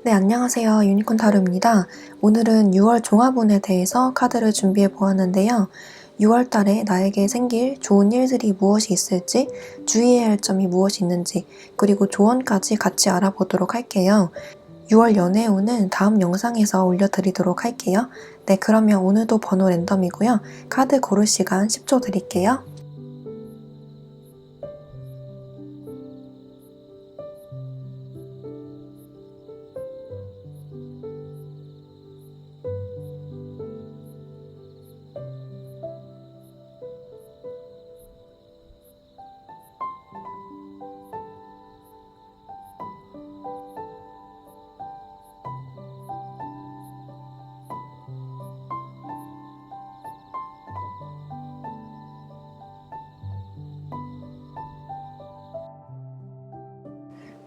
네, 안녕하세요. 유니콘 타로입니다. 오늘은 6월 종합운에 대해서 카드를 준비해 보았는데요. 6월 달에 나에게 생길 좋은 일들이 무엇이 있을지, 주의해야 할 점이 무엇이 있는지, 그리고 조언까지 같이 알아보도록 할게요. 6월 연애운은 다음 영상에서 올려드리도록 할게요. 네, 그러면 오늘도 번호 랜덤이고요. 카드 고를 시간 10초 드릴게요.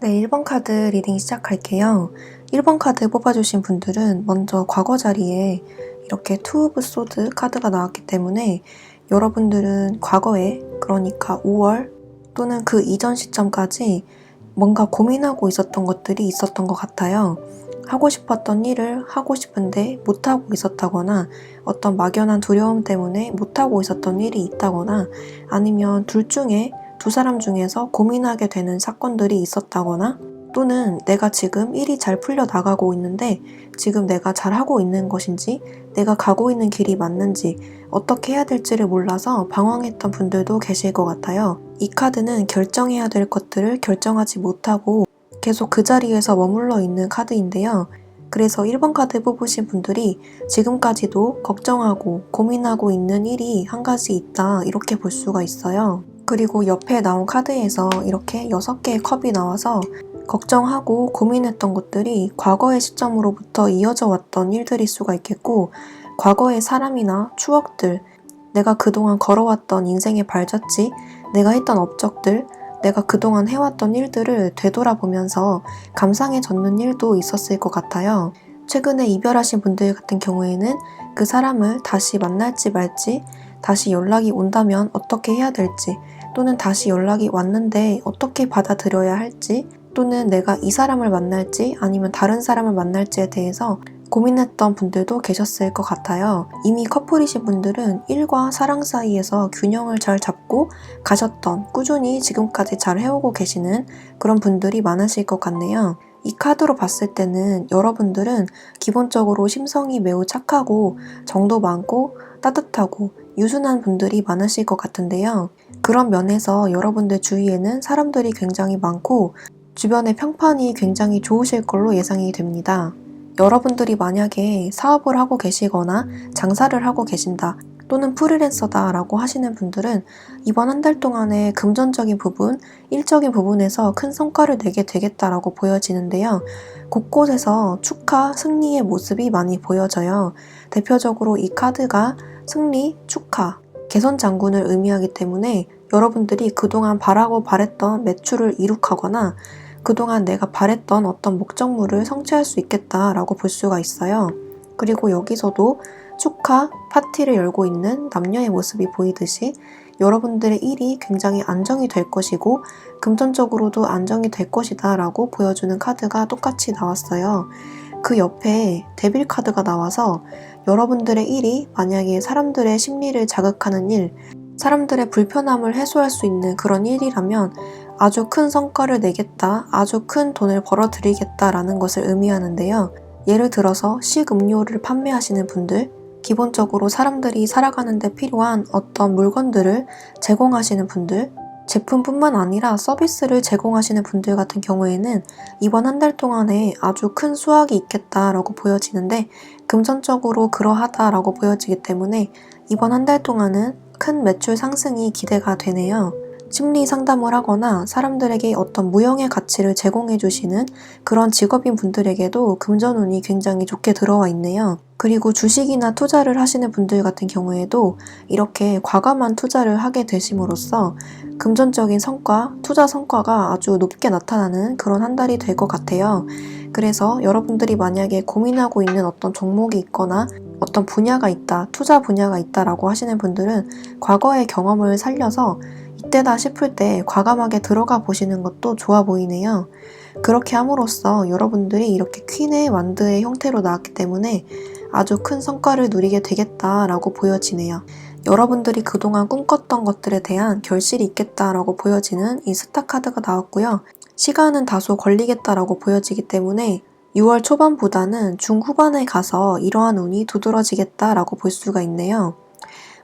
네, 1번 카드 리딩 시작할게요. 1번 카드 뽑아주신 분들은 먼저 과거 자리에 이렇게 투 오브 소드 카드가 나왔기 때문에 여러분들은 과거에, 그러니까 5월 또는 그 이전 시점까지 뭔가 고민하고 있었던 것들이 있었던 것 같아요. 하고 싶었던 일을 하고 싶은데 못하고 있었다거나, 어떤 막연한 두려움 때문에 못하고 있었던 일이 있다거나, 아니면 둘 중에 두 사람 중에서 고민하게 되는 사건들이 있었다거나, 또는 내가 지금 일이 잘 풀려 나가고 있는데 지금 내가 잘하고 있는 것인지, 내가 가고 있는 길이 맞는지, 어떻게 해야 될지를 몰라서 방황했던 분들도 계실 것 같아요. 이 카드는 결정해야 될 것들을 결정하지 못하고 계속 그 자리에서 머물러 있는 카드인데요. 그래서 1번 카드 뽑으신 분들이 지금까지도 걱정하고 고민하고 있는 일이 한 가지 있다, 이렇게 볼 수가 있어요. 그리고 옆에 나온 카드에서 이렇게 6개의 컵이 나와서 걱정하고 고민했던 것들이 과거의 시점으로부터 이어져 왔던 일들일 수가 있겠고, 과거의 사람이나 추억들, 내가 그동안 걸어왔던 인생의 발자취, 내가 했던 업적들, 내가 그동안 해왔던 일들을 되돌아보면서 감상해졌는 일도 있었을 것 같아요. 최근에 이별하신 분들 같은 경우에는 그 사람을 다시 만날지 말지, 다시 연락이 온다면 어떻게 해야 될지, 또는 다시 연락이 왔는데 어떻게 받아들여야 할지, 또는 내가 이 사람을 만날지 아니면 다른 사람을 만날지에 대해서 고민했던 분들도 계셨을 것 같아요. 이미 커플이신 분들은 일과 사랑 사이에서 균형을 잘 잡고 가셨던, 꾸준히 지금까지 잘 해오고 계시는 그런 분들이 많으실 것 같네요. 이 카드로 봤을 때는 여러분들은 기본적으로 심성이 매우 착하고 정도 많고 따뜻하고 유순한 분들이 많으실 것 같은데요. 그런 면에서 여러분들 주위에는 사람들이 굉장히 많고 주변의 평판이 굉장히 좋으실 걸로 예상이 됩니다. 여러분들이 만약에 사업을 하고 계시거나 장사를 하고 계신다, 또는 프리랜서다 라고 하시는 분들은 이번 한 달 동안에 금전적인 부분, 일적인 부분에서 큰 성과를 내게 되겠다라고 보여지는데요. 곳곳에서 축하, 승리의 모습이 많이 보여져요. 대표적으로 이 카드가 승리, 축하, 개선 장군을 의미하기 때문에 여러분들이 그동안 바라고 바랬던 매출을 이룩하거나 그동안 내가 바랬던 어떤 목적물을 성취할 수 있겠다라고 볼 수가 있어요. 그리고 여기서도 축하 파티를 열고 있는 남녀의 모습이 보이듯이 여러분들의 일이 굉장히 안정이 될 것이고 금전적으로도 안정이 될 것이다 라고 보여주는 카드가 똑같이 나왔어요. 그 옆에 데빌 카드가 나와서 여러분들의 일이 만약에 사람들의 심리를 자극하는 일, 사람들의 불편함을 해소할 수 있는 그런 일이라면 아주 큰 성과를 내겠다, 아주 큰 돈을 벌어들이겠다라는 것을 의미하는데요. 예를 들어서 식음료를 판매하시는 분들, 기본적으로 사람들이 살아가는 데 필요한 어떤 물건들을 제공하시는 분들, 제품뿐만 아니라 서비스를 제공하시는 분들 같은 경우에는 이번 한 달 동안에 아주 큰 수확이 있겠다라고 보여지는데, 금전적으로 그러하다라고 보여지기 때문에 이번 한 달 동안은 큰 매출 상승이 기대가 되네요. 심리 상담을 하거나 사람들에게 어떤 무형의 가치를 제공해 주시는 그런 직업인 분들에게도 금전운이 굉장히 좋게 들어와 있네요. 그리고 주식이나 투자를 하시는 분들 같은 경우에도 이렇게 과감한 투자를 하게 되심으로써 금전적인 성과, 투자 성과가 아주 높게 나타나는 그런 한 달이 될 것 같아요. 그래서 여러분들이 만약에 고민하고 있는 어떤 종목이 있거나 어떤 분야가 있다, 투자 분야가 있다라고 하시는 분들은 과거의 경험을 살려서 이때다 싶을 때 과감하게 들어가 보시는 것도 좋아 보이네요. 그렇게 함으로써 여러분들이 이렇게 퀸의 완드의 형태로 나왔기 때문에 아주 큰 성과를 누리게 되겠다라고 보여지네요. 여러분들이 그동안 꿈꿨던 것들에 대한 결실이 있겠다라고 보여지는 이 스타 카드가 나왔고요. 시간은 다소 걸리겠다라고 보여지기 때문에 6월 초반보다는 중후반에 가서 이러한 운이 두드러지겠다라고 볼 수가 있네요.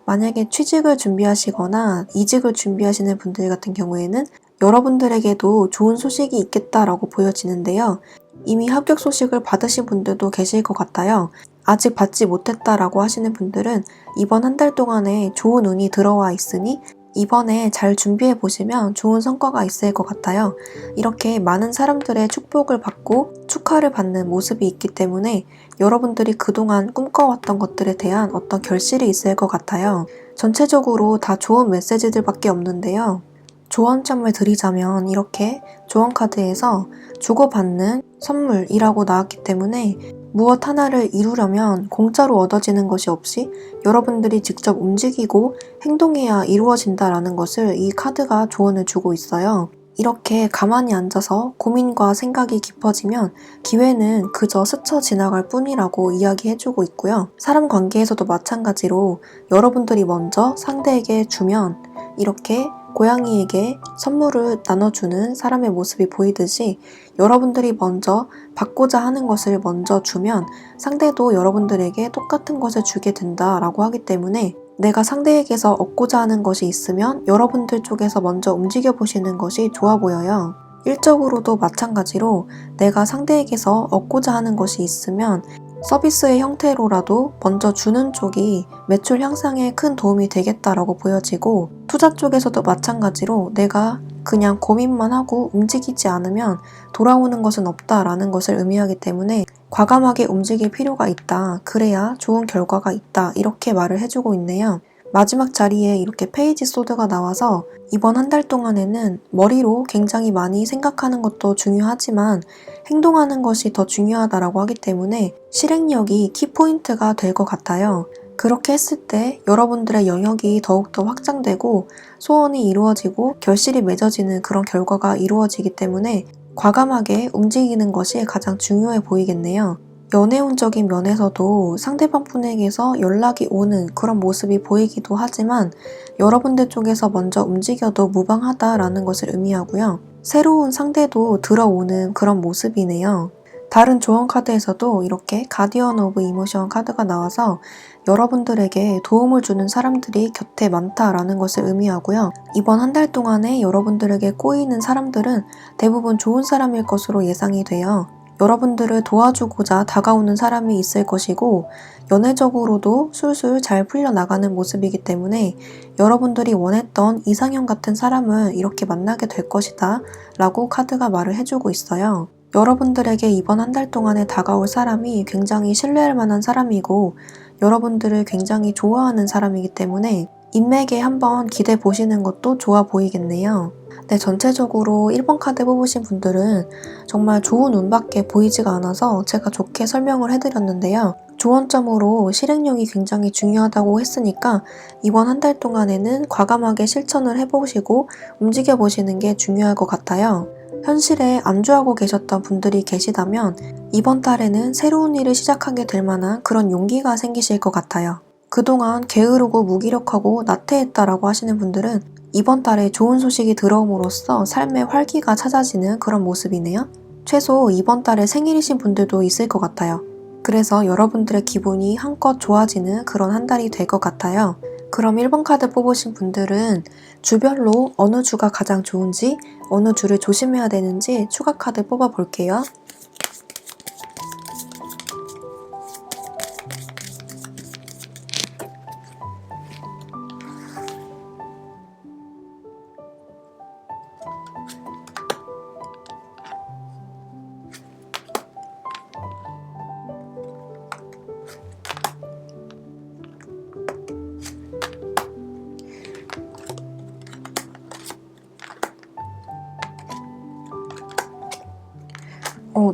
만약에 취직을 준비하시거나 이직을 준비하시는 분들 같은 경우에는 여러분들에게도 좋은 소식이 있겠다라고 보여지는데요. 이미 합격 소식을 받으신 분들도 계실 것 같아요. 아직 받지 못했다라고 하시는 분들은 이번 한 달 동안에 좋은 운이 들어와 있으니 이번에 잘 준비해 보시면 좋은 성과가 있을 것 같아요. 이렇게 많은 사람들의 축복을 받고 축하를 받는 모습이 있기 때문에 여러분들이 그동안 꿈꿔왔던 것들에 대한 어떤 결실이 있을 것 같아요. 전체적으로 다 좋은 메시지들밖에 없는데요. 조언점을 드리자면 이렇게 조언 카드에서 주고받는 선물이라고 나왔기 때문에 무엇 하나를 이루려면 공짜로 얻어지는 것이 없이 여러분들이 직접 움직이고 행동해야 이루어진다라는 것을 이 카드가 조언을 주고 있어요. 이렇게 가만히 앉아서 고민과 생각이 깊어지면 기회는 그저 스쳐 지나갈 뿐이라고 이야기해주고 있고요. 사람 관계에서도 마찬가지로 여러분들이 먼저 상대에게 주면 이렇게 고양이에게 선물을 나눠주는 사람의 모습이 보이듯이 여러분들이 먼저 받고자 하는 것을 먼저 주면 상대도 여러분들에게 똑같은 것을 주게 된다라고 하기 때문에 내가 상대에게서 얻고자 하는 것이 있으면 여러분들 쪽에서 먼저 움직여 보시는 것이 좋아 보여요. 일적으로도 마찬가지로 내가 상대에게서 얻고자 하는 것이 있으면 서비스의 형태로라도 먼저 주는 쪽이 매출 향상에 큰 도움이 되겠다라고 보여지고 투자 쪽에서도 마찬가지로 내가 그냥 고민만 하고 움직이지 않으면 돌아오는 것은 없다라는 것을 의미하기 때문에 과감하게 움직일 필요가 있다. 그래야 좋은 결과가 있다. 이렇게 말을 해주고 있네요. 마지막 자리에 이렇게 페이지 소드가 나와서 이번 한 달 동안에는 머리로 굉장히 많이 생각하는 것도 중요하지만 행동하는 것이 더 중요하다라고 하기 때문에 실행력이 키포인트가 될 것 같아요. 그렇게 했을 때 여러분들의 영역이 더욱더 확장되고 소원이 이루어지고 결실이 맺어지는 그런 결과가 이루어지기 때문에 과감하게 움직이는 것이 가장 중요해 보이겠네요. 연애운적인 면에서도 상대방 분에게서 연락이 오는 그런 모습이 보이기도 하지만 여러분들 쪽에서 먼저 움직여도 무방하다라는 것을 의미하고요. 새로운 상대도 들어오는 그런 모습이네요. 다른 조언 카드에서도 이렇게 가디언 오브 이모션 카드가 나와서 여러분들에게 도움을 주는 사람들이 곁에 많다라는 것을 의미하고요. 이번 한 달 동안에 여러분들에게 꼬이는 사람들은 대부분 좋은 사람일 것으로 예상이 돼요. 여러분들을 도와주고자 다가오는 사람이 있을 것이고 연애적으로도 술술 잘 풀려나가는 모습이기 때문에 여러분들이 원했던 이상형 같은 사람을 이렇게 만나게 될 것이다 라고 카드가 말을 해주고 있어요. 여러분들에게 이번 한 달 동안에 다가올 사람이 굉장히 신뢰할 만한 사람이고 여러분들을 굉장히 좋아하는 사람이기 때문에 인맥에 한번 기대 보시는 것도 좋아 보이겠네요. 네, 전체적으로 1번 카드 뽑으신 분들은 정말 좋은 운밖에 보이지가 않아서 제가 좋게 설명을 해드렸는데요. 조언점으로 실행력이 굉장히 중요하다고 했으니까 이번 한 달 동안에는 과감하게 실천을 해보시고 움직여보시는 게 중요할 것 같아요. 현실에 안주하고 계셨던 분들이 계시다면 이번 달에는 새로운 일을 시작하게 될 만한 그런 용기가 생기실 것 같아요. 그동안 게으르고 무기력하고 나태했다라고 하시는 분들은 이번 달에 좋은 소식이 들어옴으로써 삶의 활기가 찾아지는 그런 모습이네요. 최소 이번 달에 생일이신 분들도 있을 것 같아요. 그래서 여러분들의 기분이 한껏 좋아지는 그런 한 달이 될 것 같아요. 그럼 1번 카드 뽑으신 분들은 주별로 어느 주가 가장 좋은지 어느 주를 조심해야 되는지 추가 카드 뽑아 볼게요.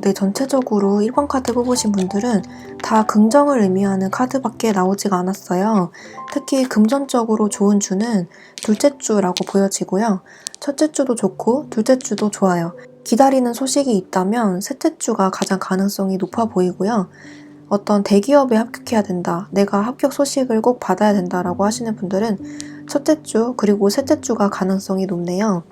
네, 전체적으로 1번 카드 뽑으신 분들은 다 긍정을 의미하는 카드밖에 나오지가 않았어요. 특히 금전적으로 좋은 주는 둘째 주라고 보여지고요. 첫째 주도 좋고 둘째 주도 좋아요. 기다리는 소식이 있다면 셋째 주가 가장 가능성이 높아 보이고요. 어떤 대기업에 합격해야 된다, 내가 합격 소식을 꼭 받아야 된다라고 하시는 분들은 첫째 주 그리고 셋째 주가 가능성이 높네요.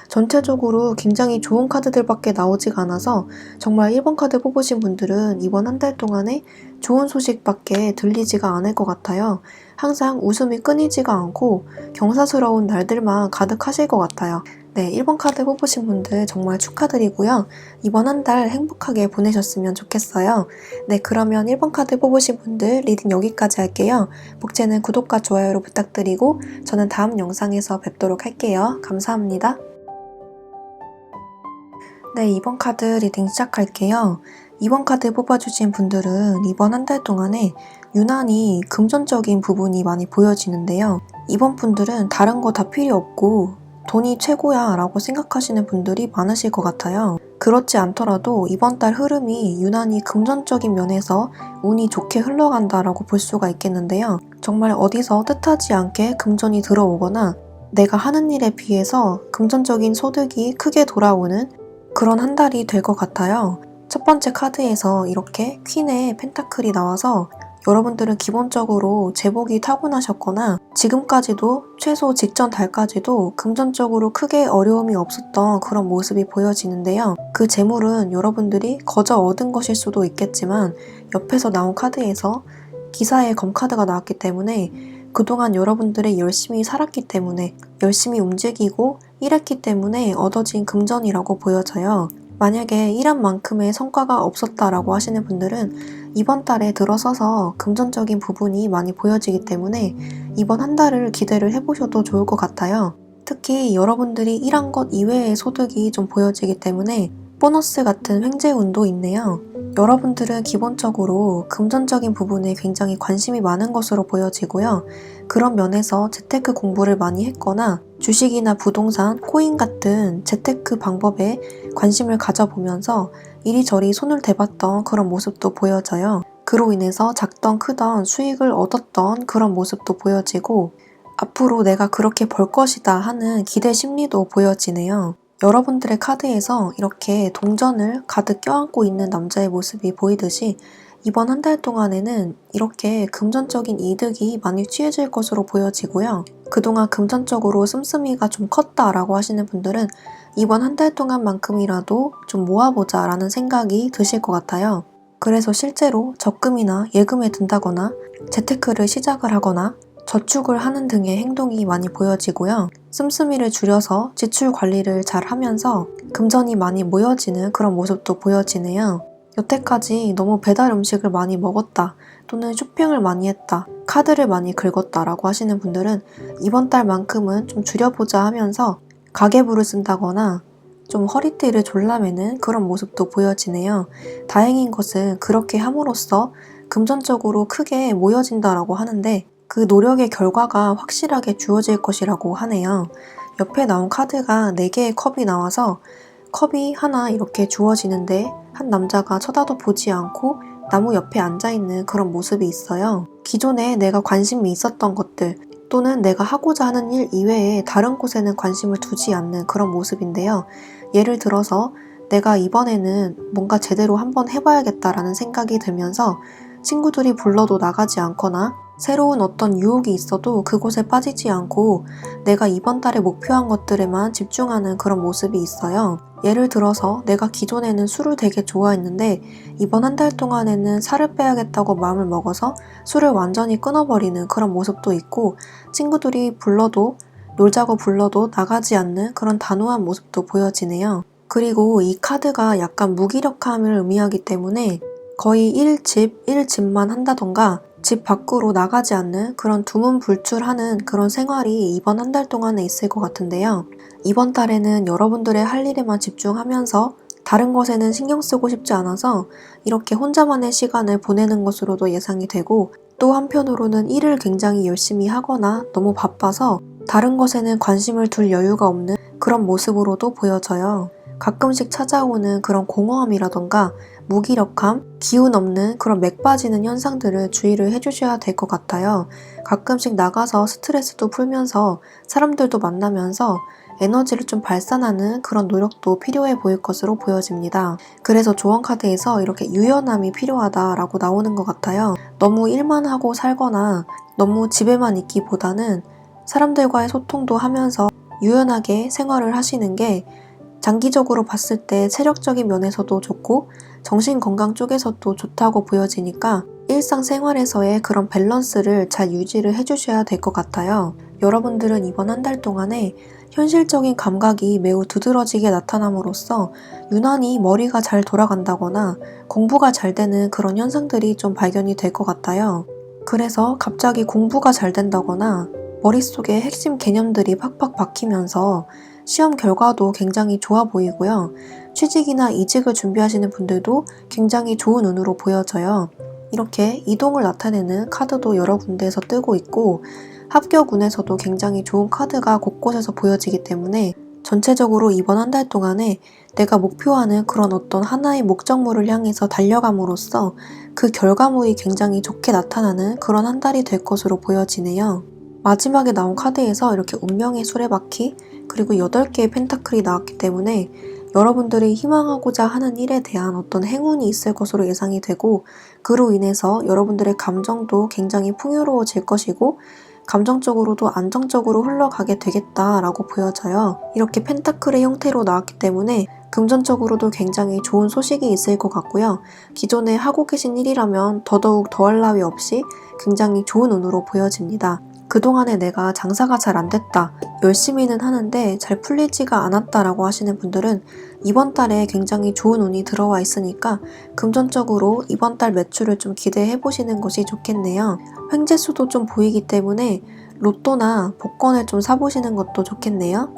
전체적으로 굉장히 좋은 카드들밖에 나오지가 않아서 정말 1번 카드 뽑으신 분들은 이번 한 달 동안에 좋은 소식밖에 들리지가 않을 것 같아요. 항상 웃음이 끊이지가 않고 경사스러운 날들만 가득하실 것 같아요. 네, 1번 카드 뽑으신 분들 정말 축하드리고요. 이번 한 달 행복하게 보내셨으면 좋겠어요. 네, 그러면 1번 카드 뽑으신 분들 리딩 여기까지 할게요. 복채는 구독과 좋아요로 부탁드리고 저는 다음 영상에서 뵙도록 할게요. 감사합니다. 네, 2번 카드 리딩 시작할게요. 2번 카드 뽑아주신 분들은 이번 한 달 동안에 유난히 금전적인 부분이 많이 보여지는데요. 이번 분들은 다른 거 다 필요 없고 돈이 최고야 라고 생각하시는 분들이 많으실 것 같아요. 그렇지 않더라도 이번 달 흐름이 유난히 금전적인 면에서 운이 좋게 흘러간다라고 볼 수가 있겠는데요. 정말 어디서 뜻하지 않게 금전이 들어오거나 내가 하는 일에 비해서 금전적인 소득이 크게 돌아오는 그런 한 달이 될 것 같아요. 첫 번째 카드에서 이렇게 퀸의 펜타클이 나와서 여러분들은 기본적으로 재복이 타고나셨거나 지금까지도 최소 직전 달까지도 금전적으로 크게 어려움이 없었던 그런 모습이 보여지는데요. 그 재물은 여러분들이 거저 얻은 것일 수도 있겠지만 옆에서 나온 카드에서 기사의 검카드가 나왔기 때문에 그동안 여러분들이 열심히 살았기 때문에 열심히 움직이고 일했기 때문에 얻어진 금전이라고 보여져요. 만약에 일한 만큼의 성과가 없었다라고 하시는 분들은 이번 달에 들어서서 금전적인 부분이 많이 보여지기 때문에 이번 한 달을 기대를 해보셔도 좋을 것 같아요. 특히 여러분들이 일한 것 이외의 소득이 좀 보여지기 때문에 보너스 같은 횡재운도 있네요. 여러분들은 기본적으로 금전적인 부분에 굉장히 관심이 많은 것으로 보여지고요. 그런 면에서 재테크 공부를 많이 했거나 주식이나 부동산, 코인 같은 재테크 방법에 관심을 가져보면서 이리저리 손을 대봤던 그런 모습도 보여져요. 그로 인해서 작던 크던 수익을 얻었던 그런 모습도 보여지고 앞으로 내가 그렇게 벌 것이다 하는 기대 심리도 보여지네요. 여러분들의 카드에서 이렇게 동전을 가득 껴안고 있는 남자의 모습이 보이듯이 이번 한 달 동안에는 이렇게 금전적인 이득이 많이 취해질 것으로 보여지고요. 그동안 금전적으로 씀씀이가 좀 컸다라고 하시는 분들은 이번 한 달 동안만큼이라도 좀 모아보자 라는 생각이 드실 것 같아요. 그래서 실제로 적금이나 예금에 든다거나 재테크를 시작을 하거나 저축을 하는 등의 행동이 많이 보여지고요. 씀씀이를 줄여서 지출 관리를 잘 하면서 금전이 많이 모여지는 그런 모습도 보여지네요. 여태까지 너무 배달 음식을 많이 먹었다 또는 쇼핑을 많이 했다, 카드를 많이 긁었다 라고 하시는 분들은 이번 달만큼은 좀 줄여보자 하면서 가계부를 쓴다거나 좀 허리띠를 졸라매는 그런 모습도 보여지네요. 다행인 것은 그렇게 함으로써 금전적으로 크게 모여진다라고 하는데 그 노력의 결과가 확실하게 주어질 것이라고 하네요. 옆에 나온 카드가 4개의 컵이 나와서 컵이 하나 이렇게 주어지는데 한 남자가 쳐다도 보지 않고 나무 옆에 앉아있는 그런 모습이 있어요. 기존에 내가 관심이 있었던 것들 또는 내가 하고자 하는 일 이외에 다른 곳에는 관심을 두지 않는 그런 모습인데요. 예를 들어서 내가 이번에는 뭔가 제대로 한번 해봐야겠다라는 생각이 들면서 친구들이 불러도 나가지 않거나 새로운 어떤 유혹이 있어도 그곳에 빠지지 않고 내가 이번 달에 목표한 것들에만 집중하는 그런 모습이 있어요. 예를 들어서 내가 기존에는 술을 되게 좋아했는데 이번 한 달 동안에는 살을 빼야겠다고 마음을 먹어서 술을 완전히 끊어버리는 그런 모습도 있고 친구들이 불러도 놀자고 불러도 나가지 않는 그런 단호한 모습도 보여지네요. 그리고 이 카드가 약간 무기력함을 의미하기 때문에 거의 1집만 한다던가 집 밖으로 나가지 않는 그런 두문불출하는 그런 생활이 이번 한 달 동안에 있을 것 같은데요. 이번 달에는 여러분들의 할 일에만 집중하면서 다른 것에는 신경 쓰고 싶지 않아서 이렇게 혼자만의 시간을 보내는 것으로도 예상이 되고 또 한편으로는 일을 굉장히 열심히 하거나 너무 바빠서 다른 것에는 관심을 둘 여유가 없는 그런 모습으로도 보여져요. 가끔씩 찾아오는 그런 공허함이라던가 무기력함, 기운 없는 그런 맥 빠지는 현상들을 주의를 해주셔야 될 것 같아요. 가끔씩 나가서 스트레스도 풀면서 사람들도 만나면서 에너지를 좀 발산하는 그런 노력도 필요해 보일 것으로 보여집니다. 그래서 조언 카드에서 이렇게 유연함이 필요하다라고 나오는 것 같아요. 너무 일만 하고 살거나 너무 집에만 있기보다는 사람들과의 소통도 하면서 유연하게 생활을 하시는 게 장기적으로 봤을 때 체력적인 면에서도 좋고 정신 건강 쪽에서도 좋다고 보여지니까 일상생활에서의 그런 밸런스를 잘 유지를 해주셔야 될 것 같아요. 여러분들은 이번 한 달 동안에 현실적인 감각이 매우 두드러지게 나타남으로써 유난히 머리가 잘 돌아간다거나 공부가 잘 되는 그런 현상들이 좀 발견이 될 것 같아요. 그래서 갑자기 공부가 잘 된다거나 머릿속에 핵심 개념들이 팍팍 박히면서 시험 결과도 굉장히 좋아 보이고요. 취직이나 이직을 준비하시는 분들도 굉장히 좋은 운으로 보여져요. 이렇게 이동을 나타내는 카드도 여러 군데에서 뜨고 있고 합격운에서도 굉장히 좋은 카드가 곳곳에서 보여지기 때문에 전체적으로 이번 한 달 동안에 내가 목표하는 그런 어떤 하나의 목적물을 향해서 달려감으로써 그 결과물이 굉장히 좋게 나타나는 그런 한 달이 될 것으로 보여지네요. 마지막에 나온 카드에서 이렇게 운명의 수레바퀴 그리고 8개의 펜타클이 나왔기 때문에 여러분들이 희망하고자 하는 일에 대한 어떤 행운이 있을 것으로 예상이 되고 그로 인해서 여러분들의 감정도 굉장히 풍요로워질 것이고 감정적으로도 안정적으로 흘러가게 되겠다라고 보여져요. 이렇게 펜타클의 형태로 나왔기 때문에 금전적으로도 굉장히 좋은 소식이 있을 것 같고요. 기존에 하고 계신 일이라면 더더욱 더할 나위 없이 굉장히 좋은 운으로 보여집니다. 그동안에 내가 장사가 잘 안 됐다, 열심히는 하는데 잘 풀리지가 않았다라고 하시는 분들은 이번 달에 굉장히 좋은 운이 들어와 있으니까 금전적으로 이번 달 매출을 좀 기대해 보시는 것이 좋겠네요. 횡재수도 좀 보이기 때문에 로또나 복권을 좀 사보시는 것도 좋겠네요.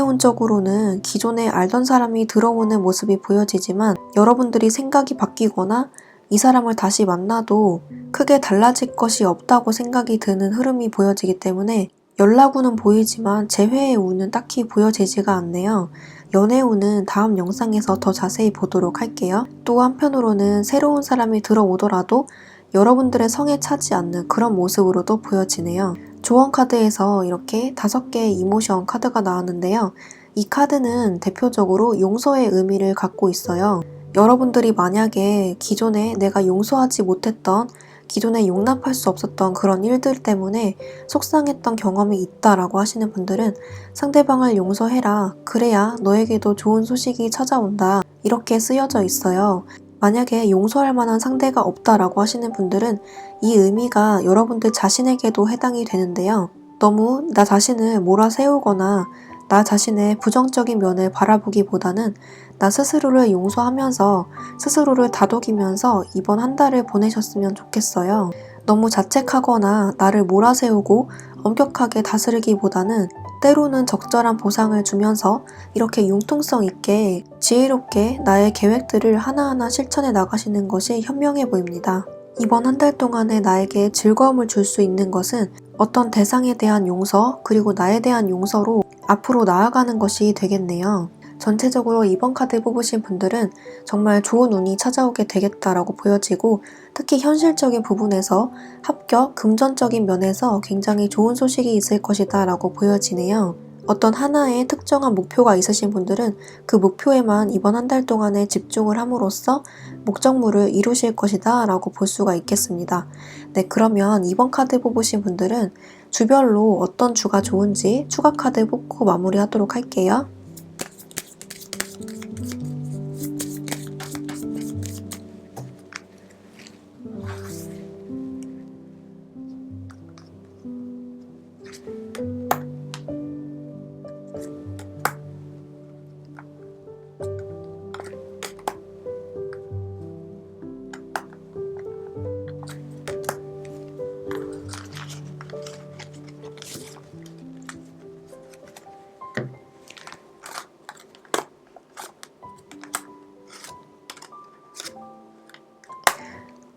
연애운적으로는 기존에 알던 사람이 들어오는 모습이 보여지지만 여러분들이 생각이 바뀌거나 이 사람을 다시 만나도 크게 달라질 것이 없다고 생각이 드는 흐름이 보여지기 때문에 연락운은 보이지만 재회의 운은 딱히 보여지지가 않네요. 연애운은 다음 영상에서 더 자세히 보도록 할게요. 또 한편으로는 새로운 사람이 들어오더라도 여러분들의 성에 차지 않는 그런 모습으로도 보여지네요. 조언 카드에서 이렇게 5개의 이모션 카드가 나왔는데요. 이 카드는 대표적으로 용서의 의미를 갖고 있어요. 여러분들이 만약에 기존에 내가 용서하지 못했던 기존에 용납할 수 없었던 그런 일들 때문에 속상했던 경험이 있다라고 하시는 분들은 상대방을 용서해라. 그래야 너에게도 좋은 소식이 찾아온다. 이렇게 쓰여져 있어요. 만약에 용서할 만한 상대가 없다라고 하시는 분들은 이 의미가 여러분들 자신에게도 해당이 되는데요. 너무 나 자신을 몰아세우거나 나 자신의 부정적인 면을 바라보기보다는 나 스스로를 용서하면서 스스로를 다독이면서 이번 한 달을 보내셨으면 좋겠어요. 너무 자책하거나 나를 몰아세우고 엄격하게 다스리기보다는 때로는 적절한 보상을 주면서 이렇게 융통성 있게 지혜롭게 나의 계획들을 하나하나 실천해 나가시는 것이 현명해 보입니다. 이번 한 달 동안에 나에게 즐거움을 줄 수 있는 것은 어떤 대상에 대한 용서 그리고 나에 대한 용서로 앞으로 나아가는 것이 되겠네요. 전체적으로 이번 카드 뽑으신 분들은 정말 좋은 운이 찾아오게 되겠다라고 보여지고 특히 현실적인 부분에서 합격, 금전적인 면에서 굉장히 좋은 소식이 있을 것이다 라고 보여지네요. 어떤 하나의 특정한 목표가 있으신 분들은 그 목표에만 이번 한 달 동안에 집중을 함으로써 목적물을 이루실 것이다 라고 볼 수가 있겠습니다. 네, 그러면 이번 카드 뽑으신 분들은 주별로 어떤 주가 좋은지 추가 카드 뽑고 마무리하도록 할게요.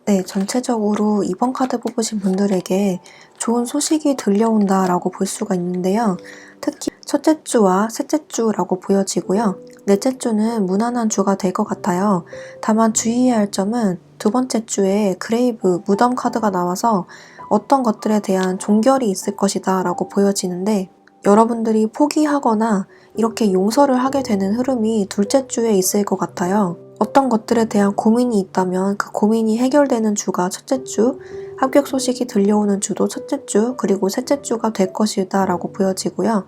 네, 전체적으로 이번 카드 뽑으신 분들에게 좋은 소식이 들려온다라고 볼 수가 있는데요. 특히 첫째 주와 셋째 주라고 보여지고요. 넷째 주는 무난한 주가 될 것 같아요. 다만 주의해야 할 점은 두 번째 주에 그레이브, 무덤 카드가 나와서 어떤 것들에 대한 종결이 있을 것이다 라고 보여지는데 여러분들이 포기하거나 이렇게 용서를 하게 되는 흐름이 둘째 주에 있을 것 같아요. 어떤 것들에 대한 고민이 있다면 그 고민이 해결되는 주가 첫째 주, 합격 소식이 들려오는 주도 첫째 주, 그리고 셋째 주가 될 것이다 라고 보여지고요.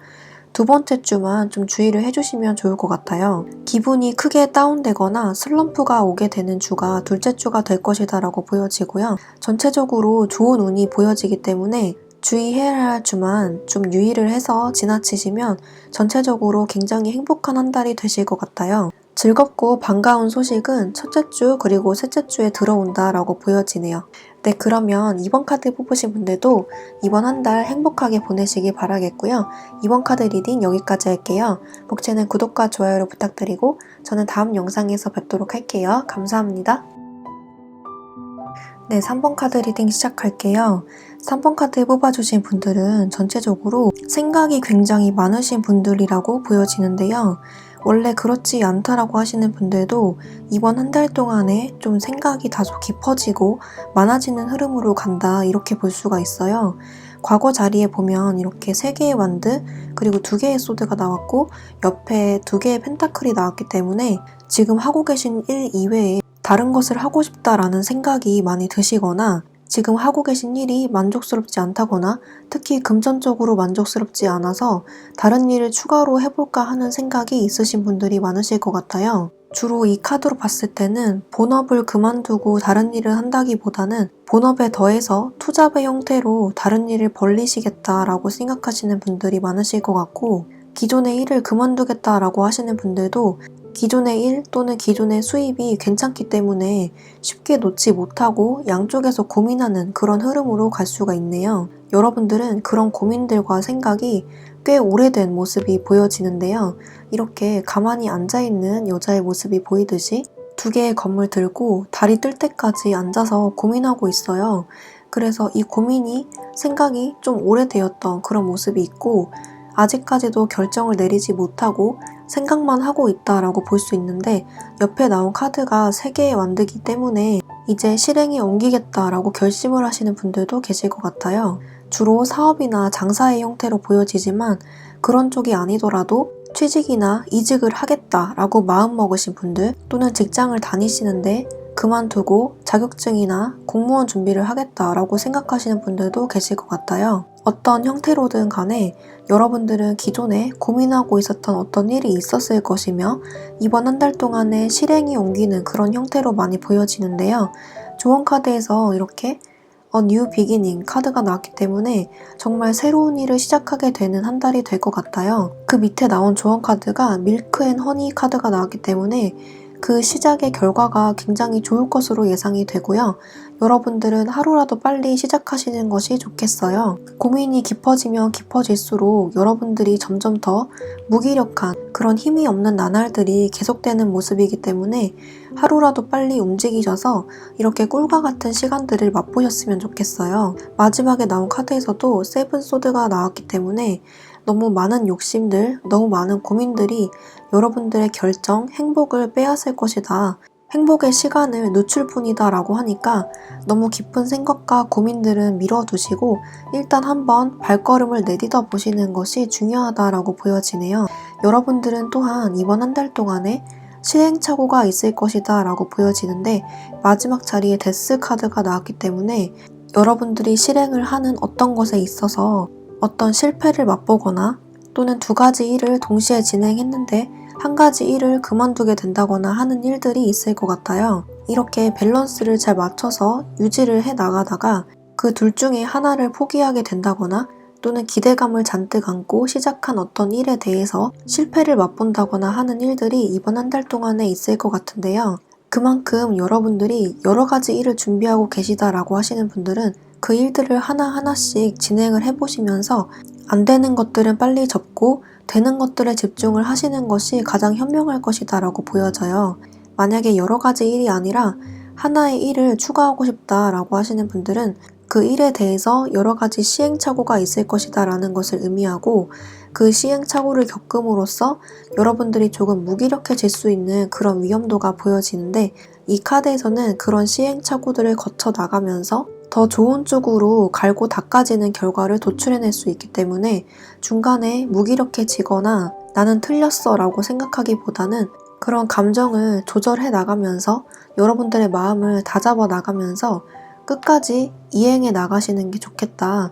두 번째 주만 좀 주의를 해주시면 좋을 것 같아요. 기분이 크게 다운되거나 슬럼프가 오게 되는 주가 둘째 주가 될 것이다 라고 보여지고요. 전체적으로 좋은 운이 보여지기 때문에 주의해야 할 주만 좀 유의를 해서 지나치시면 전체적으로 굉장히 행복한 한 달이 되실 것 같아요. 즐겁고 반가운 소식은 첫째 주 그리고 셋째 주에 들어온다 라고 보여지네요. 네, 그러면 이번 카드 뽑으신 분들도 이번 한 달 행복하게 보내시기 바라겠고요. 이번 카드 리딩 여기까지 할게요. 목채는 구독과 좋아요를 부탁드리고 저는 다음 영상에서 뵙도록 할게요. 감사합니다. 네, 3번 카드 리딩 시작할게요. 3번 카드 뽑아주신 분들은 전체적으로 생각이 굉장히 많으신 분들이라고 보여지는데요. 원래 그렇지 않다라고 하시는 분들도 이번 한 달 동안에 좀 생각이 다소 깊어지고 많아지는 흐름으로 간다 이렇게 볼 수가 있어요. 과거 자리에 보면 이렇게 3개의 완드 그리고 2개의 소드가 나왔고 옆에 2개의 펜타클이 나왔기 때문에 지금 하고 계신 일 이외에 다른 것을 하고 싶다라는 생각이 많이 드시거나 지금 하고 계신 일이 만족스럽지 않다거나 특히 금전적으로 만족스럽지 않아서 다른 일을 추가로 해볼까 하는 생각이 있으신 분들이 많으실 것 같아요. 주로 이 카드로 봤을 때는 본업을 그만두고 다른 일을 한다기보다는 본업에 더해서 투잡의 형태로 다른 일을 벌리시겠다라고 생각하시는 분들이 많으실 것 같고 기존의 일을 그만두겠다라고 하시는 분들도 기존의 일 또는 기존의 수입이 괜찮기 때문에 쉽게 놓지 못하고 양쪽에서 고민하는 그런 흐름으로 갈 수가 있네요. 여러분들은 그런 고민들과 생각이 꽤 오래된 모습이 보여지는데요. 이렇게 가만히 앉아있는 여자의 모습이 보이듯이 2개의 검을 들고 다리 뜰 때까지 앉아서 고민하고 있어요. 그래서 이 고민이 생각이 좀 오래되었던 그런 모습이 있고 아직까지도 결정을 내리지 못하고 생각만 하고 있다라고 볼 수 있는데 옆에 나온 카드가 3개의 완드기 때문에 이제 실행에 옮기겠다라고 결심을 하시는 분들도 계실 것 같아요. 주로 사업이나 장사의 형태로 보여지지만 그런 쪽이 아니더라도 취직이나 이직을 하겠다라고 마음먹으신 분들 또는 직장을 다니시는데 그만두고 자격증이나 공무원 준비를 하겠다라고 생각하시는 분들도 계실 것 같아요. 어떤 형태로든 간에 여러분들은 기존에 고민하고 있었던 어떤 일이 있었을 것이며 이번 한 달 동안에 실행이 옮기는 그런 형태로 많이 보여지는데요. 조언 카드에서 이렇게 A New Beginning 카드가 나왔기 때문에 정말 새로운 일을 시작하게 되는 한 달이 될 것 같아요. 그 밑에 나온 조언 카드가 밀크 앤 허니 카드가 나왔기 때문에 그 시작의 결과가 굉장히 좋을 것으로 예상이 되고요. 여러분들은 하루라도 빨리 시작하시는 것이 좋겠어요. 고민이 깊어지면 깊어질수록 여러분들이 점점 더 무기력한 그런 힘이 없는 나날들이 계속되는 모습이기 때문에 하루라도 빨리 움직이셔서 이렇게 꿀과 같은 시간들을 맛보셨으면 좋겠어요. 마지막에 나온 카드에서도 세븐 소드가 나왔기 때문에 너무 많은 욕심들, 너무 많은 고민들이 여러분들의 결정, 행복을 빼앗을 것이다. 행복의 시간을 늦출 뿐이다 라고 하니까 너무 깊은 생각과 고민들은 미뤄두시고 일단 한번 발걸음을 내딛어 보시는 것이 중요하다라고 보여지네요. 여러분들은 또한 이번 한 달 동안에 시행착오가 있을 것이다 라고 보여지는데 마지막 자리에 데스 카드가 나왔기 때문에 여러분들이 실행을 하는 어떤 것에 있어서 어떤 실패를 맛보거나 또는 2가지 일을 동시에 진행했는데 한 가지 일을 그만두게 된다거나 하는 일들이 있을 것 같아요. 이렇게 밸런스를 잘 맞춰서 유지를 해 나가다가 그 둘 중에 하나를 포기하게 된다거나 또는 기대감을 잔뜩 안고 시작한 어떤 일에 대해서 실패를 맛본다거나 하는 일들이 이번 한 달 동안에 있을 것 같은데요. 그만큼 여러분들이 여러 가지 일을 준비하고 계시다라고 하시는 분들은 그 일들을 하나하나씩 진행을 해보시면서 안 되는 것들은 빨리 접고 되는 것들에 집중을 하시는 것이 가장 현명할 것이다 라고 보여져요. 만약에 여러 가지 일이 아니라 하나의 일을 추가하고 싶다 라고 하시는 분들은 그 일에 대해서 여러 가지 시행착오가 있을 것이다 라는 것을 의미하고 그 시행착오를 겪음으로써 여러분들이 조금 무기력해질 수 있는 그런 위험도가 보여지는데 이 카드에서는 그런 시행착오들을 거쳐 나가면서 더 더 좋은 쪽으로 갈고 닦아지는 결과를 도출해낼 수 있기 때문에 중간에 무기력해지거나 나는 틀렸어 라고 생각하기보다는 그런 감정을 조절해 나가면서 여러분들의 마음을 다잡아 나가면서 끝까지 이행해 나가시는 게 좋겠다.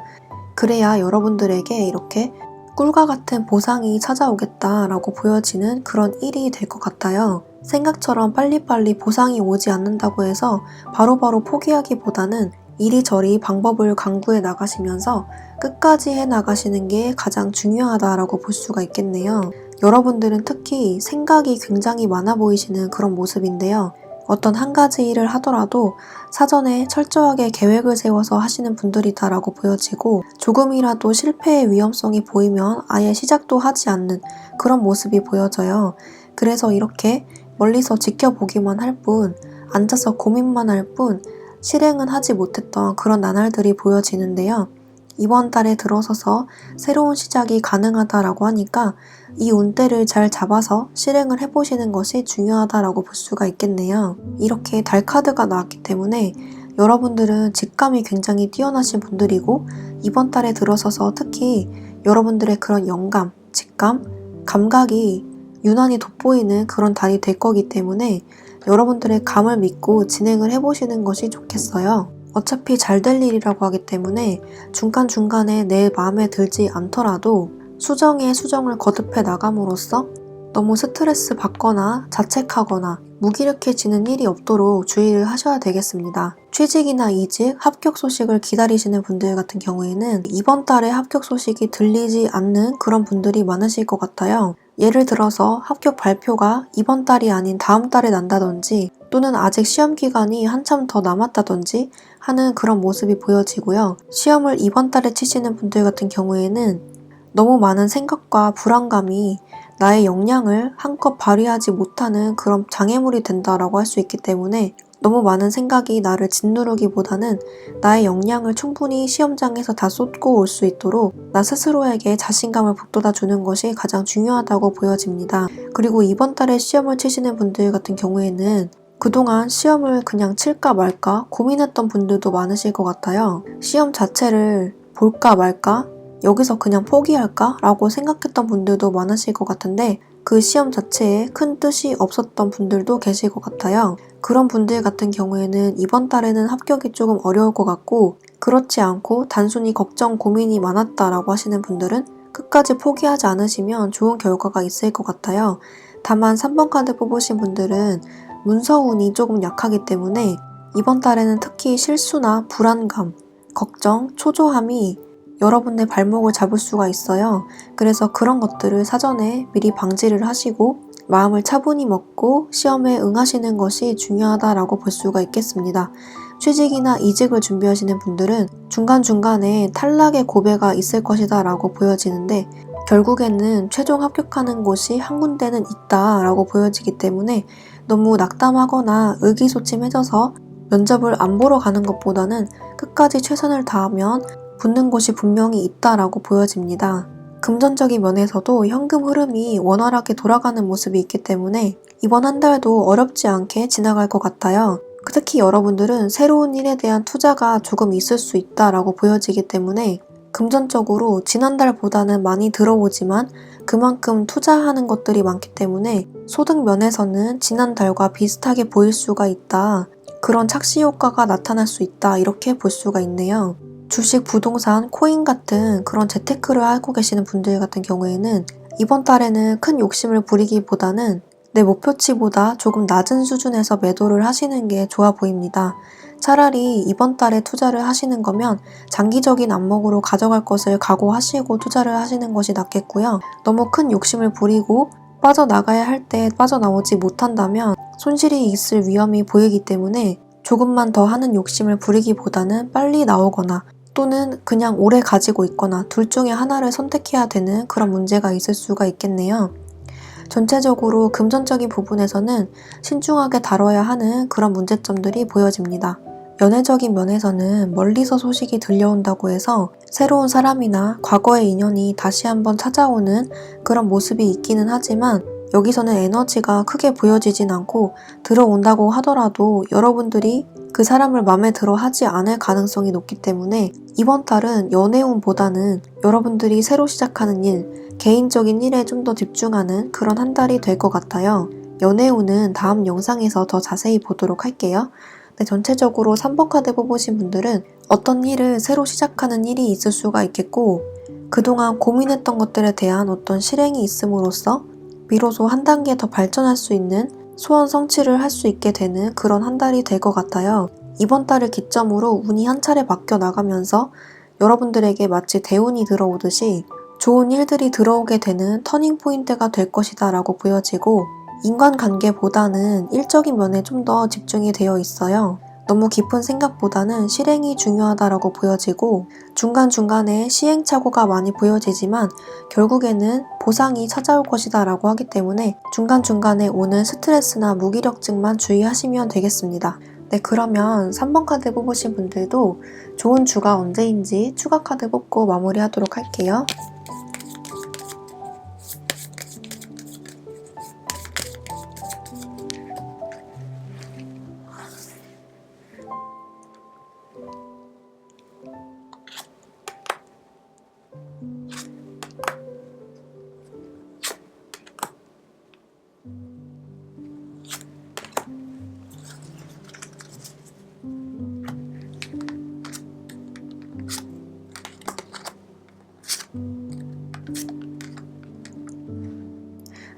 그래야 여러분들에게 이렇게 꿀과 같은 보상이 찾아오겠다라고 보여지는 그런 일이 될 것 같아요. 생각처럼 빨리빨리 보상이 오지 않는다고 해서 바로바로 포기하기보다는 이리저리 방법을 강구해 나가시면서 끝까지 해 나가시는 게 가장 중요하다라고 볼 수가 있겠네요. 여러분들은 특히 생각이 굉장히 많아 보이시는 그런 모습인데요. 어떤 한 가지 일을 하더라도 사전에 철저하게 계획을 세워서 하시는 분들이다라고 보여지고 조금이라도 실패의 위험성이 보이면 아예 시작도 하지 않는 그런 모습이 보여져요. 그래서 이렇게 멀리서 지켜보기만 할 뿐, 앉아서 고민만 할 뿐, 실행은 하지 못했던 그런 나날들이 보여지는데요. 이번 달에 들어서서 새로운 시작이 가능하다라고 하니까 이 운대를 잘 잡아서 실행을 해보시는 것이 중요하다라고 볼 수가 있겠네요. 이렇게 달 카드가 나왔기 때문에 여러분들은 직감이 굉장히 뛰어나신 분들이고 이번 달에 들어서서 특히 여러분들의 그런 영감, 직감, 감각이 유난히 돋보이는 그런 달이 될 거기 때문에 여러분들의 감을 믿고 진행을 해보시는 것이 좋겠어요. 어차피 잘 될 일이라고 하기 때문에 중간중간에 내 마음에 들지 않더라도 수정에 수정을 거듭해 나감으로써 너무 스트레스 받거나 자책하거나 무기력해지는 일이 없도록 주의를 하셔야 되겠습니다. 취직이나 이직, 합격 소식을 기다리시는 분들 같은 경우에는 이번 달에 합격 소식이 들리지 않는 그런 분들이 많으실 것 같아요. 예를 들어서 합격 발표가 이번 달이 아닌 다음 달에 난다든지 또는 아직 시험 기간이 한참 더 남았다든지 하는 그런 모습이 보여지고요. 시험을 이번 달에 치시는 분들 같은 경우에는 너무 많은 생각과 불안감이 나의 역량을 한껏 발휘하지 못하는 그런 장애물이 된다라고 할 수 있기 때문에 너무 많은 생각이 나를 짓누르기보다는 나의 역량을 충분히 시험장에서 다 쏟고 올 수 있도록 나 스스로에게 자신감을 북돋아 주는 것이 가장 중요하다고 보여집니다. 그리고 이번 달에 시험을 치시는 분들 같은 경우에는 그동안 시험을 그냥 칠까 말까 고민했던 분들도 많으실 것 같아요. 시험 자체를 볼까 말까? 여기서 그냥 포기할까? 라고 생각했던 분들도 많으실 것 같은데 그 시험 자체에 큰 뜻이 없었던 분들도 계실 것 같아요. 그런 분들 같은 경우에는 이번 달에는 합격이 조금 어려울 것 같고 그렇지 않고 단순히 걱정, 고민이 많았다라고 하시는 분들은 끝까지 포기하지 않으시면 좋은 결과가 있을 것 같아요. 다만 3번 카드 뽑으신 분들은 문서운이 조금 약하기 때문에 이번 달에는 특히 실수나 불안감, 걱정, 초조함이 여러분의 발목을 잡을 수가 있어요. 그래서 그런 것들을 사전에 미리 방지를 하시고 마음을 차분히 먹고 시험에 응하시는 것이 중요하다라고 볼 수가 있겠습니다. 취직이나 이직을 준비하시는 분들은 중간중간에 탈락의 고배가 있을 것이다 라고 보여지는데 결국에는 최종 합격하는 곳이 한 군데는 있다 라고 보여지기 때문에 너무 낙담하거나 의기소침해져서 면접을 안 보러 가는 것보다는 끝까지 최선을 다하면 붙는 곳이 분명히 있다라고 보여집니다. 금전적인 면에서도 현금 흐름이 원활하게 돌아가는 모습이 있기 때문에 이번 한 달도 어렵지 않게 지나갈 것 같아요. 특히 여러분들은 새로운 일에 대한 투자가 조금 있을 수 있다라고 보여지기 때문에 금전적으로 지난달보다는 많이 들어오지만 그만큼 투자하는 것들이 많기 때문에 소득 면에서는 지난달과 비슷하게 보일 수가 있다. 그런 착시 효과가 나타날 수 있다. 이렇게 볼 수가 있네요. 주식, 부동산, 코인 같은 그런 재테크를 하고 계시는 분들 같은 경우에는 이번 달에는 큰 욕심을 부리기보다는 내 목표치보다 조금 낮은 수준에서 매도를 하시는 게 좋아 보입니다. 차라리 이번 달에 투자를 하시는 거면 장기적인 안목으로 가져갈 것을 각오하시고 투자를 하시는 것이 낫겠고요. 너무 큰 욕심을 부리고 빠져나가야 할 때 빠져나오지 못한다면 손실이 있을 위험이 보이기 때문에 조금만 더 하는 욕심을 부리기보다는 빨리 나오거나 또는 그냥 오래 가지고 있거나 둘 중에 하나를 선택해야 되는 그런 문제가 있을 수가 있겠네요. 전체적으로 금전적인 부분에서는 신중하게 다뤄야 하는 그런 문제점들이 보여집니다. 연애적인 면에서는 멀리서 소식이 들려온다고 해서 새로운 사람이나 과거의 인연이 다시 한번 찾아오는 그런 모습이 있기는 하지만 여기서는 에너지가 크게 보여지진 않고 들어온다고 하더라도 여러분들이 그 사람을 마음에 들어 하지 않을 가능성이 높기 때문에 이번 달은 연애운보다는 여러분들이 새로 시작하는 일, 개인적인 일에 좀 더 집중하는 그런 한 달이 될 것 같아요. 연애운은 다음 영상에서 더 자세히 보도록 할게요. 네, 전체적으로 3번 카드 뽑으신 분들은 어떤 일을 새로 시작하는 일이 있을 수가 있겠고, 그동안 고민했던 것들에 대한 어떤 실행이 있음으로써 비로소 한 단계 더 발전할 수 있는 소원 성취를 할 수 있게 되는 그런 한 달이 될 것 같아요. 이번 달을 기점으로 운이 한 차례 바뀌어 나가면서 여러분들에게 마치 대운이 들어오듯이 좋은 일들이 들어오게 되는 터닝 포인트가 될 것이다 라고 보여지고, 인간관계보다는 일적인 면에 좀 더 집중이 되어 있어요. 너무 깊은 생각보다는 실행이 중요하다라고 보여지고, 중간중간에 시행착오가 많이 보여지지만 결국에는 보상이 찾아올 것이다 라고 하기 때문에 중간중간에 오는 스트레스나 무기력증만 주의하시면 되겠습니다. 네, 그러면 3번 카드 뽑으신 분들도 좋은 주가 언제인지 추가 카드 뽑고 마무리하도록 할게요.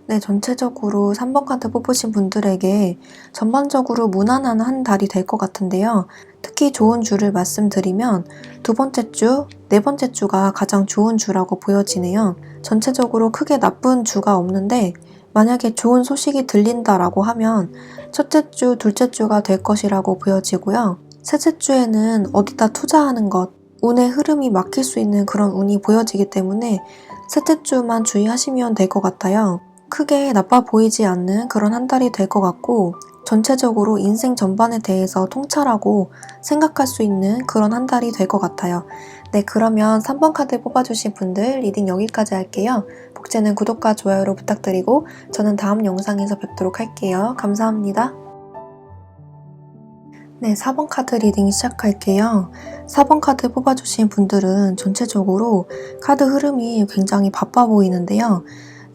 네, 전체적으로 3번 카드 뽑으신 분들에게 전반적으로 무난한 한 달이 될 것 같은데요. 특히 좋은 주를 말씀드리면 두 번째 주, 네 번째 주가 가장 좋은 주라고 보여지네요. 전체적으로 크게 나쁜 주가 없는데 만약에 좋은 소식이 들린다라고 하면 첫째 주, 둘째 주가 될 것이라고 보여지고요. 셋째 주에는 어디다 투자하는 것, 운의 흐름이 막힐 수 있는 그런 운이 보여지기 때문에 셋째 주만 주의하시면 될 것 같아요. 크게 나빠 보이지 않는 그런 한 달이 될 것 같고, 전체적으로 인생 전반에 대해서 통찰하고 생각할 수 있는 그런 한 달이 될 것 같아요. 네, 그러면 3번 카드 뽑아주신 분들 리딩 여기까지 할게요. 복제는 구독과 좋아요로 부탁드리고 저는 다음 영상에서 뵙도록 할게요. 감사합니다. 네, 4번 카드 리딩 시작할게요. 4번 카드 뽑아주신 분들은 전체적으로 카드 흐름이 굉장히 바빠 보이는데요.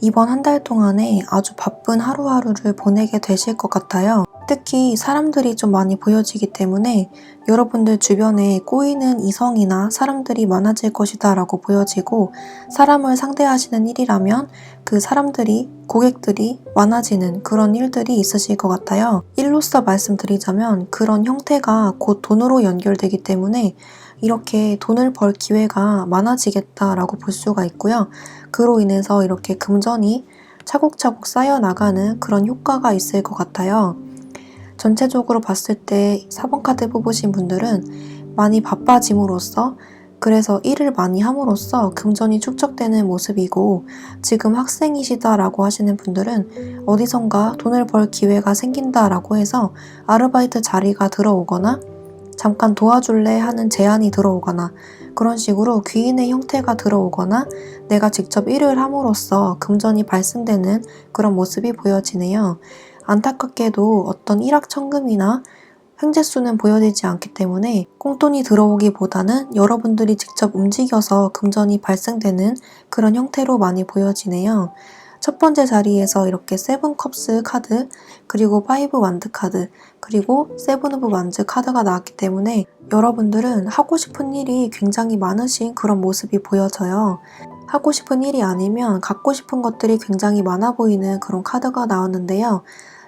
이번 한 달 동안에 아주 바쁜 하루하루를 보내게 되실 것 같아요. 특히 사람들이 좀 많이 보여지기 때문에 여러분들 주변에 꼬이는 이성이나 사람들이 많아질 것이다 라고 보여지고, 사람을 상대하시는 일이라면 그 사람들이, 고객들이 많아지는 그런 일들이 있으실 것 같아요. 일로서 말씀드리자면 그런 형태가 곧 돈으로 연결되기 때문에 이렇게 돈을 벌 기회가 많아지겠다라고 볼 수가 있고요. 그로 인해서 이렇게 금전이 차곡차곡 쌓여나가는 그런 효과가 있을 것 같아요. 전체적으로 봤을 때 4번 카드 뽑으신 분들은 많이 바빠짐으로써, 그래서 일을 많이 함으로써 금전이 축적되는 모습이고, 지금 학생이시다라고 하시는 분들은 어디선가 돈을 벌 기회가 생긴다라고 해서 아르바이트 자리가 들어오거나 잠깐 도와줄래 하는 제안이 들어오거나 그런 식으로 귀인의 형태가 들어오거나 내가 직접 일을 함으로써 금전이 발생되는 그런 모습이 보여지네요. 안타깝게도 어떤 일확천금이나 횡재수는 보여지지 않기 때문에 꽁돈이 들어오기보다는 여러분들이 직접 움직여서 금전이 발생되는 그런 형태로 많이 보여지네요. 첫 번째 자리에서 이렇게 세븐 컵스 카드, 그리고 파이브 완드 카드, 그리고 세븐 오브 완즈 카드가 나왔기 때문에 여러분들은 하고 싶은 일이 굉장히 많으신 그런 모습이 보여져요. 하고 싶은 일이 아니면 갖고 싶은 것들이 굉장히 많아 보이는 그런 카드가 나왔는데요.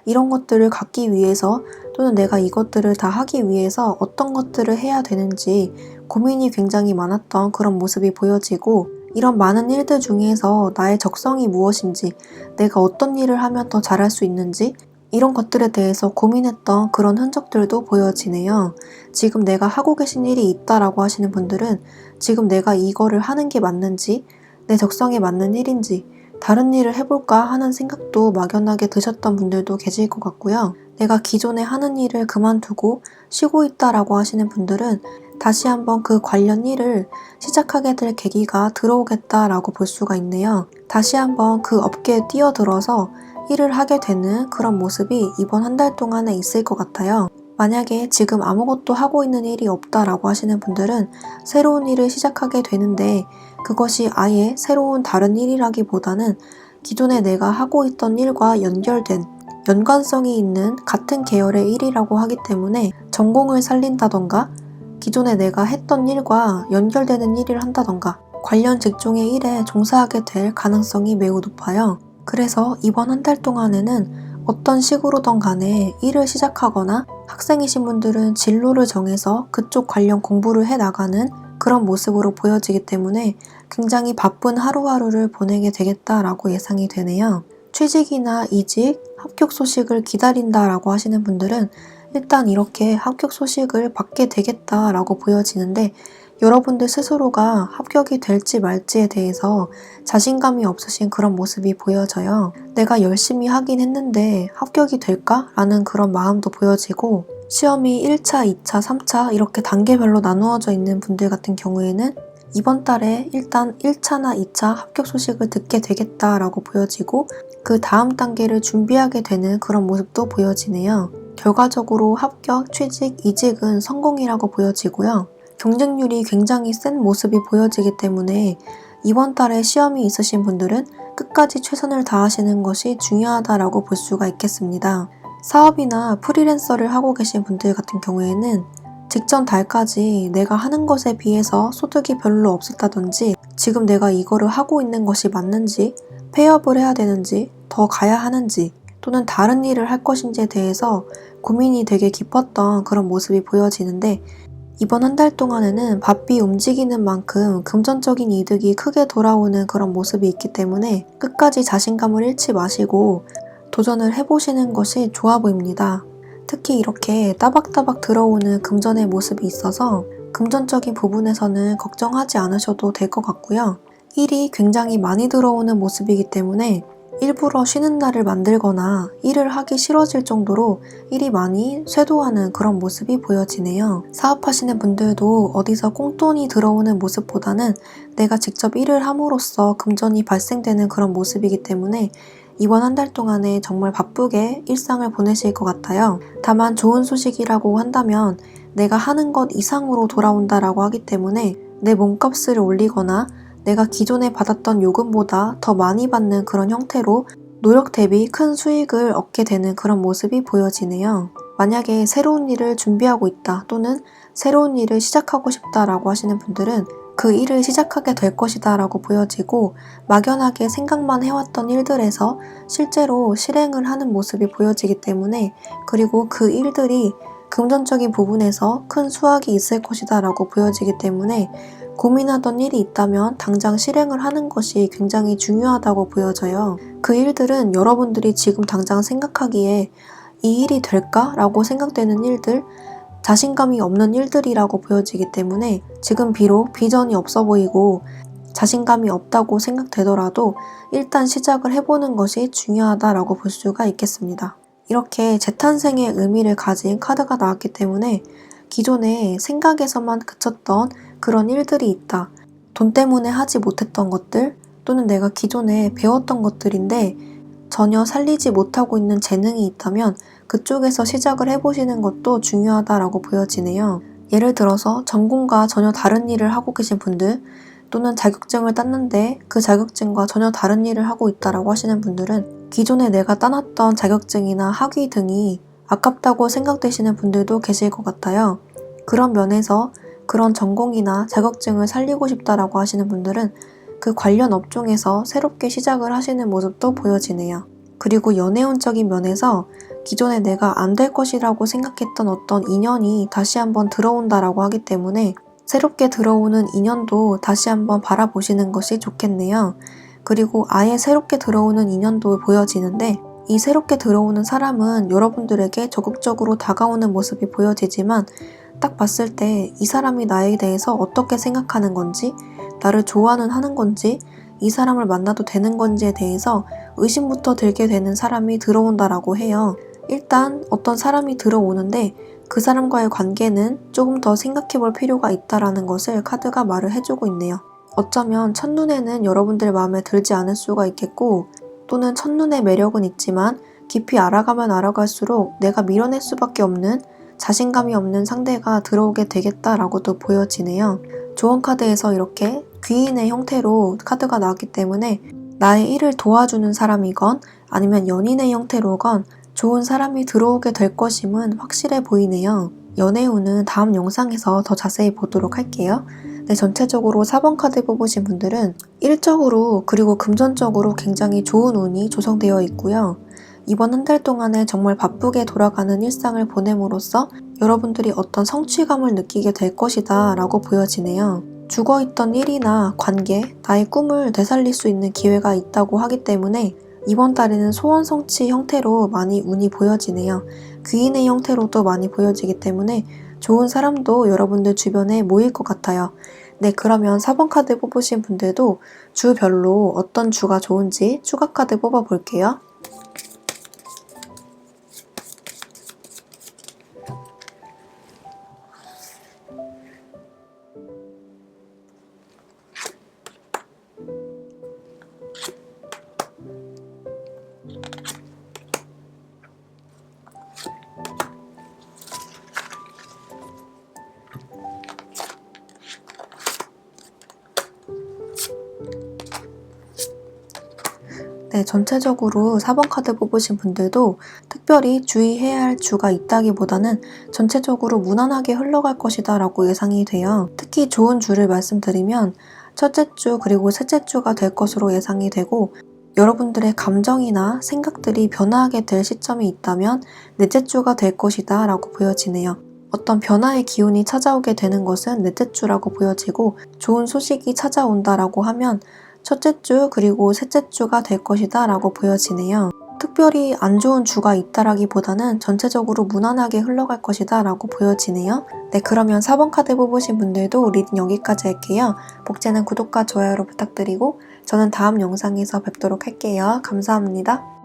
이런 것들을 갖기 위해서 또는 내가 이것들을 다 하기 위해서 어떤 것들을 해야 되는지 고민이 굉장히 많았던 그런 모습이 보여지고, 이런 많은 일들 중에서 나의 적성이 무엇인지, 내가 어떤 일을 하면 더 잘할 수 있는지, 이런 것들에 대해서 고민했던 그런 흔적들도 보여지네요. 지금 내가 하고 계신 일이 있다라고 하시는 분들은 지금 내가 이거를 하는 게 맞는지, 내 적성에 맞는 일인지, 다른 일을 해볼까 하는 생각도 막연하게 드셨던 분들도 계실 것 같고요. 내가 기존에 하는 일을 그만두고 쉬고 있다라고 하시는 분들은 다시 한번 그 관련 일을 시작하게 될 계기가 들어오겠다라고 볼 수가 있네요. 다시 한번 그 업계에 뛰어들어서 일을 하게 되는 그런 모습이 이번 한 달 동안에 있을 것 같아요. 만약에 지금 아무것도 하고 있는 일이 없다라고 하시는 분들은 새로운 일을 시작하게 되는데 그것이 아예 새로운 다른 일이라기보다는 기존에 내가 하고 있던 일과 연결된 연관성이 있는 같은 계열의 일이라고 하기 때문에 전공을 살린다던가 기존에 내가 했던 일과 연결되는 일을 한다던가 관련 직종의 일에 종사하게 될 가능성이 매우 높아요. 그래서 이번 한 달 동안에는 어떤 식으로든 간에 일을 시작하거나 학생이신 분들은 진로를 정해서 그쪽 관련 공부를 해나가는 그런 모습으로 보여지기 때문에 굉장히 바쁜 하루하루를 보내게 되겠다라고 예상이 되네요. 취직이나 이직, 합격 소식을 기다린다라고 하시는 분들은 일단 이렇게 합격 소식을 받게 되겠다라고 보여지는데 여러분들 스스로가 합격이 될지 말지에 대해서 자신감이 없으신 그런 모습이 보여져요. 내가 열심히 하긴 했는데 합격이 될까? 라는 그런 마음도 보여지고 시험이 1차, 2차, 3차 이렇게 단계별로 나누어져 있는 분들 같은 경우에는 이번 달에 일단 1차나 2차 합격 소식을 듣게 되겠다라고 보여지고 그 다음 단계를 준비하게 되는 그런 모습도 보여지네요. 결과적으로 합격, 취직, 이직은 성공이라고 보여지고요. 경쟁률이 굉장히 센 모습이 보여지기 때문에 이번 달에 시험이 있으신 분들은 끝까지 최선을 다하시는 것이 중요하다라고 볼 수가 있겠습니다. 사업이나 프리랜서를 하고 계신 분들 같은 경우에는 직전 달까지 내가 하는 것에 비해서 소득이 별로 없었다든지 지금 내가 이거를 하고 있는 것이 맞는지 폐업을 해야 되는지 더 가야 하는지 또는 다른 일을 할 것인지에 대해서 고민이 되게 깊었던 그런 모습이 보여지는데 이번 한 달 동안에는 바삐 움직이는 만큼 금전적인 이득이 크게 돌아오는 그런 모습이 있기 때문에 끝까지 자신감을 잃지 마시고 도전을 해보시는 것이 좋아 보입니다. 특히 이렇게 따박따박 들어오는 금전의 모습이 있어서 금전적인 부분에서는 걱정하지 않으셔도 될 것 같고요. 일이 굉장히 많이 들어오는 모습이기 때문에 일부러 쉬는 날을 만들거나 일을 하기 싫어질 정도로 일이 많이 쇄도하는 그런 모습이 보여지네요. 사업하시는 분들도 어디서 꽁돈이 들어오는 모습보다는 내가 직접 일을 함으로써 금전이 발생되는 그런 모습이기 때문에 이번 한 달 동안에 정말 바쁘게 일상을 보내실 것 같아요. 다만 좋은 소식이라고 한다면 내가 하는 것 이상으로 돌아온다라고 하기 때문에 내 몸값을 올리거나 내가 기존에 받았던 요금보다 더 많이 받는 그런 형태로 노력 대비 큰 수익을 얻게 되는 그런 모습이 보여지네요. 만약에 새로운 일을 준비하고 있다 또는 새로운 일을 시작하고 싶다라고 하시는 분들은 그 일을 시작하게 될 것이다 라고 보여지고 막연하게 생각만 해왔던 일들에서 실제로 실행을 하는 모습이 보여지기 때문에 그리고 그 일들이 금전적인 부분에서 큰 수확이 있을 것이다 라고 보여지기 때문에 고민하던 일이 있다면 당장 실행을 하는 것이 굉장히 중요하다고 보여져요. 그 일들은 여러분들이 지금 당장 생각하기에 이 일이 될까? 라고 생각되는 일들, 자신감이 없는 일들이라고 보여지기 때문에 지금 비록 비전이 없어 보이고 자신감이 없다고 생각되더라도 일단 시작을 해보는 것이 중요하다라고 볼 수가 있겠습니다. 이렇게 재탄생의 의미를 가진 카드가 나왔기 때문에 기존에 생각에서만 그쳤던 그런 일들이 있다. 돈 때문에 하지 못했던 것들 또는 내가 기존에 배웠던 것들인데 전혀 살리지 못하고 있는 재능이 있다면 그쪽에서 시작을 해보시는 것도 중요하다라고 보여지네요. 예를 들어서 전공과 전혀 다른 일을 하고 계신 분들 또는 자격증을 땄는데 그 자격증과 전혀 다른 일을 하고 있다라고 하시는 분들은 기존에 내가 따놨던 자격증이나 학위 등이 아깝다고 생각되시는 분들도 계실 것 같아요. 그런 면에서 그런 전공이나 자격증을 살리고 싶다라고 하시는 분들은 그 관련 업종에서 새롭게 시작을 하시는 모습도 보여지네요. 그리고 연애운적인 면에서 기존에 내가 안 될 것이라고 생각했던 어떤 인연이 다시 한번 들어온다라고 하기 때문에 새롭게 들어오는 인연도 다시 한번 바라보시는 것이 좋겠네요. 그리고 아예 새롭게 들어오는 인연도 보여지는데 이 새롭게 들어오는 사람은 여러분들에게 적극적으로 다가오는 모습이 보여지지만 딱 봤을 때 이 사람이 나에 대해서 어떻게 생각하는 건지, 나를 좋아는 하는 건지, 이 사람을 만나도 되는 건지에 대해서 의심부터 들게 되는 사람이 들어온다라고 해요. 일단 어떤 사람이 들어오는데 그 사람과의 관계는 조금 더 생각해 볼 필요가 있다라는 것을 카드가 말을 해주고 있네요. 어쩌면 첫눈에는 여러분들 마음에 들지 않을 수가 있겠고 또는 첫눈의 매력은 있지만 깊이 알아가면 알아갈수록 내가 밀어낼 수밖에 없는 자신감이 없는 상대가 들어오게 되겠다라고도 보여지네요. 조언 카드에서 이렇게 귀인의 형태로 카드가 나왔기 때문에 나의 일을 도와주는 사람이건 아니면 연인의 형태로건 좋은 사람이 들어오게 될 것임은 확실해 보이네요. 연애 운은 다음 영상에서 더 자세히 보도록 할게요. 네, 전체적으로 4번 카드 뽑으신 분들은 일적으로 그리고 금전적으로 굉장히 좋은 운이 조성되어 있고요. 이번 한 달 동안에 정말 바쁘게 돌아가는 일상을 보냄으로써 여러분들이 어떤 성취감을 느끼게 될 것이다 라고 보여지네요. 죽어있던 일이나 관계, 나의 꿈을 되살릴 수 있는 기회가 있다고 하기 때문에 이번 달에는 소원 성취 형태로 많이 운이 보여지네요. 귀인의 형태로도 많이 보여지기 때문에 좋은 사람도 여러분들 주변에 모일 것 같아요. 네, 그러면 4번 카드 뽑으신 분들도 주별로 어떤 주가 좋은지 추가 카드 뽑아 볼게요. 네, 전체적으로 4번 카드 뽑으신 분들도 특별히 주의해야 할 주가 있다기보다는 전체적으로 무난하게 흘러갈 것이다 라고 예상이 돼요. 특히 좋은 주를 말씀드리면 첫째 주 그리고 셋째 주가 될 것으로 예상이 되고, 여러분들의 감정이나 생각들이 변화하게 될 시점이 있다면 넷째 주가 될 것이다 라고 보여지네요. 어떤 변화의 기운이 찾아오게 되는 것은 넷째 주라고 보여지고, 좋은 소식이 찾아온다라고 하면 첫째 주 그리고 셋째 주가 될 것이다 라고 보여지네요. 특별히 안 좋은 주가 있다라기보다는 전체적으로 무난하게 흘러갈 것이다 라고 보여지네요. 네, 그러면 4번 카드 뽑으신 분들도 리딩 여기까지 할게요. 복제는 구독과 좋아요로 부탁드리고 저는 다음 영상에서 뵙도록 할게요. 감사합니다.